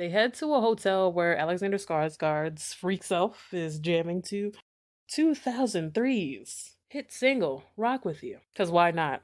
They head to a hotel where Alexander Skarsgård's freak self is jamming to 2003's hit single, Rock With You. Because why not?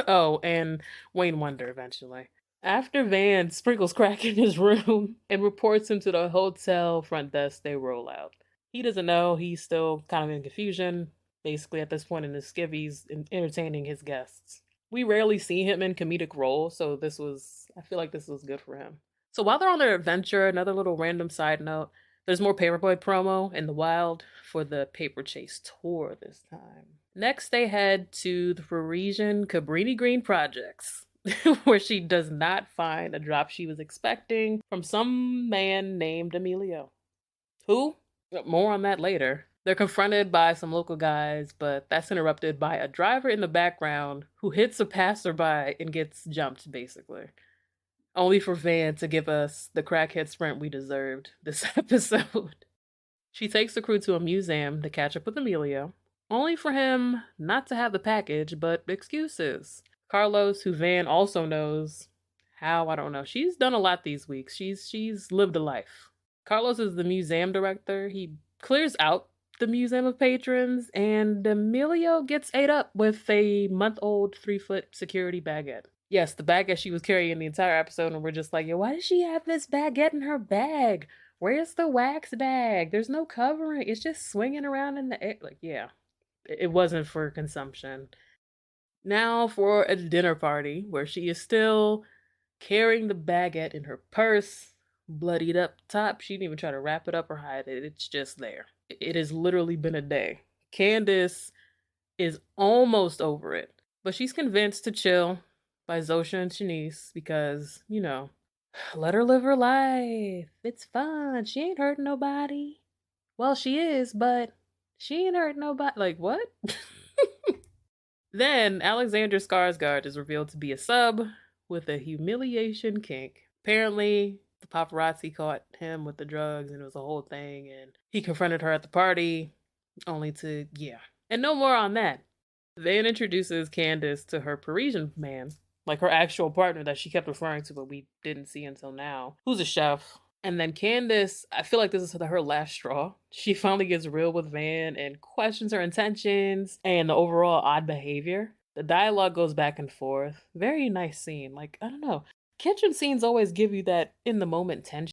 Oh, and Wayne Wonder eventually. After Van sprinkles crack in his room and reports him to the hotel front desk, they roll out. He doesn't know, he's still kind of in confusion. Basically, at this point in his skivvies, entertaining his guests. We rarely see him in comedic roles, so I feel like this was good for him. So while they're on their adventure, another little random side note, there's more Paperboy promo in the wild for the Paper Chase tour this time. Next, they head to the Parisian Cabrini Green projects, where she does not find a drop she was expecting from some man named Emilio. Who? More on that later. They're confronted by some local guys, but that's interrupted by a driver in the background who hits a passerby and gets jumped, basically. Only for Van to give us the crackhead sprint we deserved this episode. She takes the crew to a museum to catch up with Emilio, only for him not to have the package, but excuses. Carlos, who Van also knows how, I don't know. She's done a lot these weeks. She's lived a life. Carlos is the museum director. He clears out the museum of patrons, and Emilio gets ate up with a month-old 3-foot security baguette. Yes, the baguette she was carrying the entire episode, and we're just like, yo, why does she have this baguette in her bag? Where's the wax bag? There's no covering. It's just swinging around in the air. Like, yeah, it wasn't for consumption. Now for a dinner party where she is still carrying the baguette in her purse, bloodied up top. She didn't even try to wrap it up or hide it. It's just there. It has literally been a day. Candace is almost over it, but she's convinced to chill by Zosha and Shanice because, let her live her life. It's fun. She ain't hurting nobody. Well, she is, but she ain't hurting nobody. Like, what? Then Alexander Skarsgård is revealed to be a sub with a humiliation kink. Apparently, the paparazzi caught him with the drugs and it was a whole thing, and he confronted her at the party, only to, yeah. And no more on that. Van introduces Candace to her Parisian man, like her actual partner that she kept referring to, but we didn't see until now, who's a chef. And then Candace, I feel like this is her last straw. She finally gets real with Van and questions her intentions and the overall odd behavior. The dialogue goes back and forth. Very nice scene. Like, I don't know. Kitchen scenes always give you that in the moment tension.